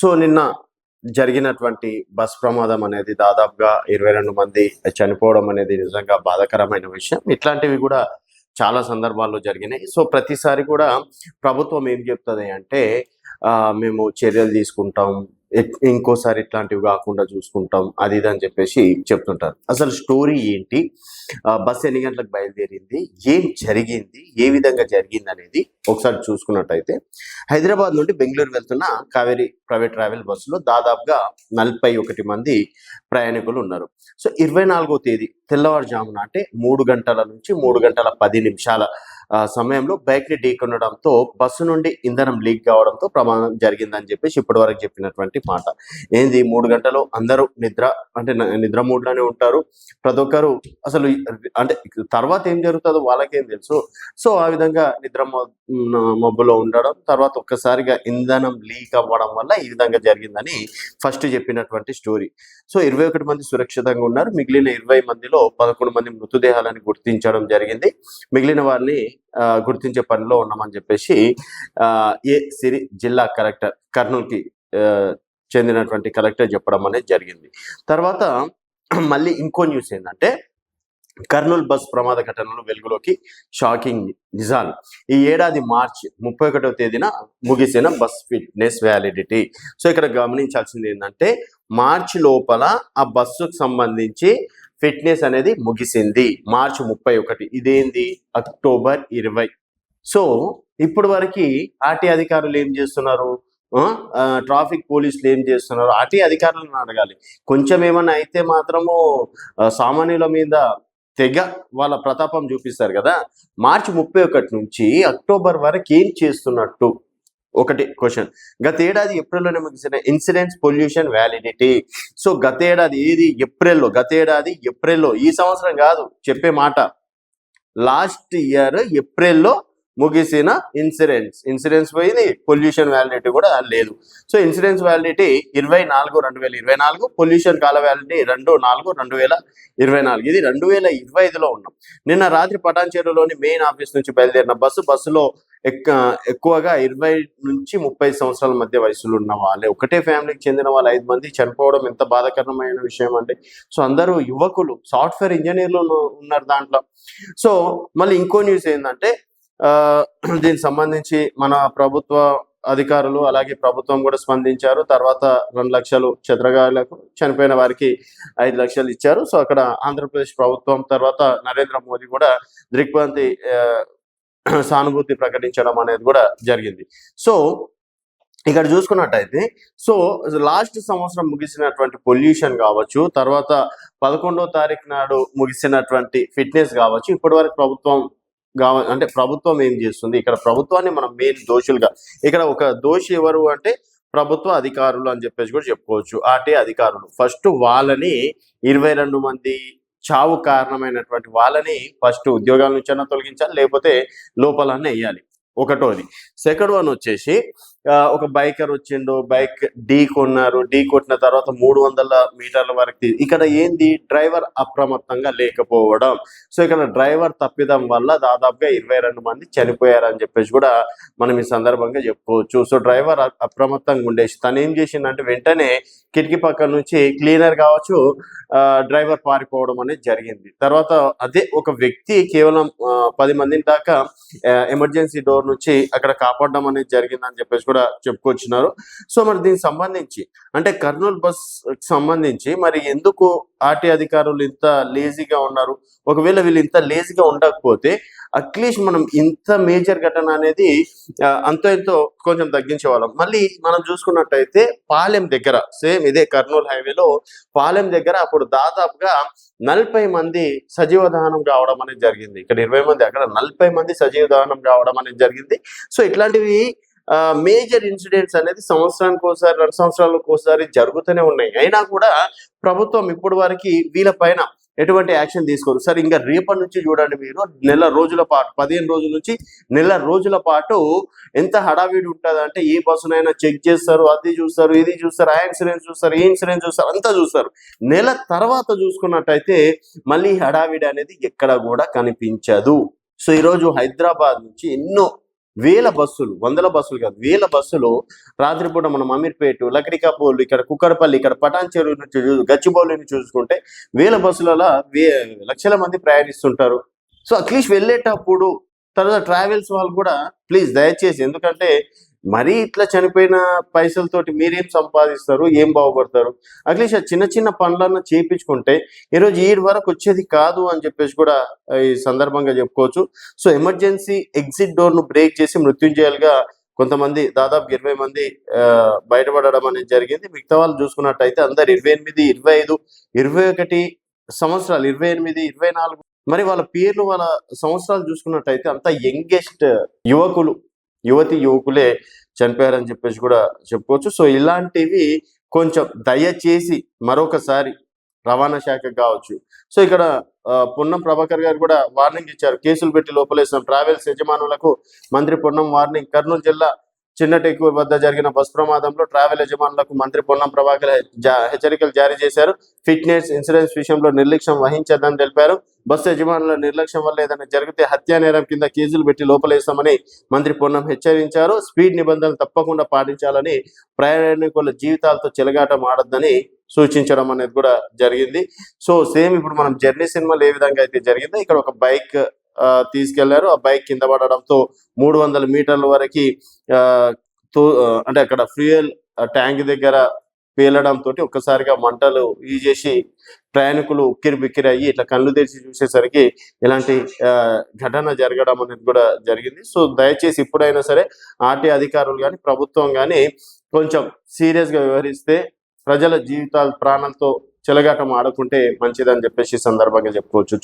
So నిన్న జరిగినటువంటి bus ప్రమాదం అనేది దాదాపుగా 22 మంది చనిపోవడం అనేది నిజంగా బాధాకరమైన విషయం. ఇట్లాంటివి కూడా చాలా సందర్భాల్లో జరిగినాయి. సో ప్రతిసారి కూడా ప్రభుత్వం ఏం చెప్తది అంటే మేము చర్యలు తీసుకుంటాం. ఇంకోసారి ఇట్లాంటివి కాకుండా చూసుకుంటాం. అది ఇది అని చెప్పేసి చెప్తుంటారు. అసలు స్టోరీ ఏంటి? బస్ ఎన్ని గంటలకు బయలుదేరింది? ఏం జరిగింది? ఏ విధంగా జరిగింది అనేది ఒకసారి చూసుకున్నట్టయితే హైదరాబాద్ నుండి బెంగళూరు వెళ్తున్న కావేరీ ప్రైవేట్ ట్రావెల్ బస్సులో దాదాపుగా 41 మంది ప్రయాణికులు ఉన్నారు. సో 24వ తేదీ తెల్లవారుజామున అంటే 3 గంటల నుంచి 3 గంటల 10 నిమిషాల సమయంలో బైక్ ని ఢీకొనడంతో బస్సు నుండి ఇంధనం లీక్ కావడంతో ప్రమాదం జరిగిందని చెప్పేసి ఇప్పటి వరకు చెప్పినటువంటి మాట. ఏంది 3 గంటలు అందరూ నిద్ర మూడ్లోనే ఉంటారు. ప్రతి ఒక్కరు అసలు అంటే తర్వాత ఏం జరుగుతుందో వాళ్ళకేం తెలుసు. సో ఆ విధంగా నిద్ర మబ్బులో ఉండడం, తర్వాత ఒక్కసారిగా ఇంధనం లీక్ అవ్వడం వల్ల ఈ విధంగా జరిగిందని ఫస్ట్ చెప్పినటువంటి స్టోరీ. సో 21 మంది సురక్షితంగా ఉన్నారు. మిగిలిన 20 మందిలో 11 మంది మృతదేహాలను గుర్తించడం జరిగింది. మిగిలిన వారిని గుర్తించే పనిలో ఉన్నామని చెప్పేసి సిరి జిల్లా కలెక్టర్ కర్నూలుకి చెందినటువంటి కలెక్టర్ చెప్పడం అనేది జరిగింది. తర్వాత మళ్ళీ ఇంకో న్యూస్ ఏంటంటే కర్నూలు బస్ ప్రమాద ఘటనలు వెలుగులోకి షాకింగ్ నిజాలు. ఈ ఏడాది మార్చి 31వ తేదీన ముగిసిన బస్ ఫిట్నెస్ వ్యాలిడిటీ. సో ఇక్కడ గమనించాల్సింది ఏంటంటే మార్చి లోపల ఆ బస్సుకు సంబంధించి ఫిట్నెస్ అనేది ముగిసింది. మార్చి 31. ఇదేంది అక్టోబర్ 20. సో ఇప్పుడు వరకు ఆర్టీ అధికారులు ఏం చేస్తున్నారు? ట్రాఫిక్ పోలీసులు ఏం చేస్తున్నారు? ఆర్టీ అధికారులను అడగాలి. కొంచెం ఏమన్నా అయితే మాత్రము సామాన్యుల మీద తెగ వాళ్ళ ప్రతాపం చూపిస్తారు కదా. మార్చి 31 నుంచి అక్టోబర్ వరకు ఏం చేస్తున్నట్టు ఒకటి క్వశ్చన్. గత ఏడాది ఏప్రిల్లోనే ముగిసిన ఇన్సిడెంట్స్ పొల్యూషన్ వ్యాలిడిటీ. సో గత ఏడాది ఏప్రిల్లో, ఈ సంవత్సరం కాదు చెప్పే మాట, లాస్ట్ ఇయర్ ఏప్రిల్లో ముగిసిన ఇన్సిడెంట్స్ పోయింది, పొల్యూషన్ వ్యాలిడిటీ కూడా లేదు. సో ఇన్సిడెంట్స్ వ్యాలిడిటీ 24/2024, పొల్యూషన్ కాల వ్యాలిడిటీ 2/4/2024. ఇది 2025లో ఉన్నాం. నిన్న రాత్రి పటాన్చెరులోని మెయిన్ ఆఫీస్ నుంచి బయలుదేరిన బస్సులో ఎక్కువగా 20 నుంచి 30 సంవత్సరాల మధ్య వయసులో ఉన్న వాళ్ళే, ఒకటే ఫ్యామిలీకి చెందిన వాళ్ళు 5 మంది చనిపోవడం ఎంత బాధాకరమైన విషయం అండి. సో అందరూ యువకులు, సాఫ్ట్వేర్ ఇంజనీర్లు ఉన్నారు దాంట్లో. సో మళ్ళీ ఇంకో న్యూస్ ఏంటంటే దీనికి సంబంధించి మన ప్రభుత్వ అధికారులు అలాగే ప్రభుత్వం కూడా స్పందించారు. తర్వాత 2 లక్షలు క్షత్రగాయులకు, చనిపోయిన వారికి 5 లక్షలు ఇచ్చారు. సో అక్కడ ఆంధ్రప్రదేశ్ ప్రభుత్వం తర్వాత నరేంద్ర మోదీ కూడా దిగ్భ్రాంతి సానుభూతి ప్రకటించడం అనేది కూడా జరిగింది. సో ఇక్కడ చూసుకున్నట్టయితే సో లాస్ట్ సంవత్సరం ముగిసినటువంటి పొల్యూషన్ కావచ్చు, తర్వాత 11వ తారీఖు నాడు ముగిసినటువంటి ఫిట్నెస్ కావచ్చు, ఇప్పటి వరకు ప్రభుత్వం ఏం చేస్తుంది? ఇక్కడ ప్రభుత్వాన్ని మనం మెయిన్ దోషులుగా, ఇక్కడ ఒక దోషి ఎవరు అంటే ప్రభుత్వ అధికారులు అని చెప్పేసి కూడా చెప్పుకోవచ్చు. ఆర్టీ అధికారులు ఫస్ట్ వాళ్ళని 22 మంది చావు కారణమైనటువంటి వాళ్ళని ఫస్ట్ ఉద్యోగాల నుంచైనా తొలగించాలి, లేకపోతే లోపలనే వేయాలి. ఒకటోది. సెకండ్ వన్ వచ్చేసి ఒక బైకర్ వచ్చిండు, బైక్ ఢీ కొట్టిన తర్వాత 300 మీటర్ల వరకు ఇక్కడ ఏంది డ్రైవర్ అప్రమత్తంగా లేకపోవడం. సో ఇక్కడ డ్రైవర్ తప్పిదం వల్ల దాదాపుగా 22 మంది చనిపోయారని చెప్పేసి కూడా మనం ఈ సందర్భంగా చెప్పుకోవచ్చు. సో డ్రైవర్ అప్రమత్తంగా ఉండేసి తను ఏం చేసిందంటే వెంటనే కిటికీ పక్కన నుంచి క్లీనర్ కావచ్చు డ్రైవర్ పారిపోవడం అనేది జరిగింది. తర్వాత అదే ఒక వ్యక్తి కేవలం 10 మందిని దాకా ఎమర్జెన్సీ డోర్ నుంచి అక్కడ కాపాడడం అనేది జరిగిందని చెప్పేసి కూడా చెప్పుకొచ్చినారు. సో మరి దీనికి సంబంధించి అంటే కర్నూలు బస్ సంబంధించి మరి ఎందుకు ఆర్టీ అధికారులు ఇంత లేజీగా ఉన్నారు? ఒకవేళ వీళ్ళు ఇంత లేజీగా ఉండకపోతే అట్లీస్ట్ మనం ఇంత మేజర్ ఘటన అనేది అంతో ఎంతో కొంచెం తగ్గించేవాళ్ళం. మళ్ళీ మనం చూసుకున్నట్టయితే పాలెం దగ్గర సేమ్ ఇదే కర్నూలు హైవేలో పాలెం దగ్గర అప్పుడు దాదాపుగా 40 మంది సజీవ దహనం కావడం అనేది జరిగింది. ఇక్కడ 20 మంది, అక్కడ 40 మంది సజీవ దహనం కావడం అనేది జరిగింది. సో ఇట్లాంటివి మేజర్ ఇన్సిడెంట్స్ అనేది సంవత్సరానికి ఒకసారి 2 సంవత్సరాలకు ఒకసారి జరుగుతూనే ఉన్నాయి. అయినా కూడా ప్రభుత్వం ఇప్పటి వరకు వీళ్ళపైన ఎటువంటి యాక్షన్ తీసుకోరు. సరే ఇంకా రేపటి నుంచి చూడండి మీరు, నెల రోజుల పాటు 15 రోజుల నుంచి నెల రోజుల పాటు ఎంత హడావిడి ఉంటుంది అంటే ఏ బస్సునైనా చెక్ చేస్తారు, అది చూస్తారు, ఇది చూస్తారు, ఆ ఇన్సూరెన్స్ చూస్తారు, ఈ ఇన్సూరెన్స్ చూస్తారు, అంతా చూస్తారు. నెల తర్వాత చూసుకున్నట్టయితే మళ్ళీ హడావిడి అనేది ఎక్కడ కూడా కనిపించదు. సో ఈరోజు హైదరాబాద్ నుంచి ఎన్నో వేల బస్సులు, వందల బస్సులు కాదు, వేల బస్సులు రాత్రిపూట మనం అమీర్పేట, లక్డికాపూల్, ఇక్కడ కుక్కరపల్లి, ఇక్కడ పటాన్ చెరువు నుంచి గచ్చిబౌలిని చూసుకుంటే వేల బస్సులలో లక్షల మంది ప్రయాణిస్తుంటారు. సో అట్లీస్ట్ వెళ్ళేటప్పుడు తర్వాత ట్రావెల్స్ వాళ్ళు కూడా ప్లీజ్ దయచేసి, ఎందుకంటే మరీ ఇట్లా చనిపోయిన పైసలతోటి మీరేం సంపాదిస్తారు, ఏం బాగుపడతారు? అట్లీస్ట్ ఆ చిన్న చిన్న పనులన్నా చేయించుకుంటే ఈరోజు ఈ వరకు వచ్చేది కాదు అని చెప్పేసి కూడా ఈ సందర్భంగా చెప్పుకోవచ్చు. సో ఎమర్జెన్సీ ఎగ్జిట్ డోర్ ను బ్రేక్ చేసి మృత్యుంజయాలుగా కొంతమంది దాదాపు 20 మంది బయటపడడం అనేది జరిగింది. మిగతా వాళ్ళు చూసుకున్నట్టయితే అందరు 28, 25, 21 సంవత్సరాలు, 28, 24. మరి వాళ్ళ పేర్లు, వాళ్ళ సంవత్సరాలు చూసుకున్నట్టయితే అంతా యంగెస్ట్ యువకులే చనిపోయారని చెప్పేసి కూడా చెప్పుకోవచ్చు. సో ఇలాంటివి కొంచెం దయచేసి మరొకసారి రవాణా శాఖ కావచ్చు. సో ఇక్కడ పొన్నం ప్రభాకర్ గారు కూడా వార్నింగ్ ఇచ్చారు. కేసులు పెట్టి లోపలేసిన ట్రావెల్స్ యజమానులకు మంత్రి పొన్నం వార్నింగ్. కర్నూలు జిల్లా చిన్నటెక్కు వద్ద జరిగిన బస్ ప్రమాదంలో ట్రావెల్ యజమానులకు మంత్రి పొన్నం ప్రభాకర్ హెచ్చరికలు జారీ చేశారు. ఫిట్నెస్, ఇన్సూరెన్స్ విషయంలో నిర్లక్ష్యం వహించదని తెలిపారు. బస్సు యజమానుల నిర్లక్ష్యం వల్ల ఏదైనా జరిగితే హత్యా నేరం కింద కేసులు పెట్టి లోపలేస్తామని మంత్రి పొన్నం హెచ్చరించారు. స్పీడ్ నిబంధనలు తప్పకుండా పాటించాలని, ప్రయాణికుల జీవితాలతో చెలగాటం ఆడొద్దని సూచించడం అనేది కూడా జరిగింది. సో సేమ్ ఇప్పుడు మనం జర్నీ సినిమాలో ఏ విధంగా అయితే జరిగిందో ఇక్కడ ఒక బైక్ తీసుకెళ్లారు. ఆ బైక్ కింద పడడంతో 300 మీటర్ల వరకు అంటే అక్కడ ఫ్యూయల్ ట్యాంక్ దగ్గర పేలడంతో ఒక్కసారిగా మంటలు ఈజేసి ప్రయాణికులు ఉక్కిరి బిక్కిరి అయ్యి ఇట్లా కళ్ళు తెరిచి చూసేసరికి ఇలాంటి ఘటన జరగడం అనేది కూడా జరిగింది. సో దయచేసి ఇప్పుడైనా సరే ఆర్టీ అధికారులు కానీ ప్రభుత్వం కానీ కొంచెం సీరియస్ గా వ్యవహరిస్తే ప్రజల జీవితాలు, ప్రాణాలతో చెలగాటం ఆడుకుంటే మంచిదని చెప్పేసి సందర్భంగా చెప్పుకోవచ్చు.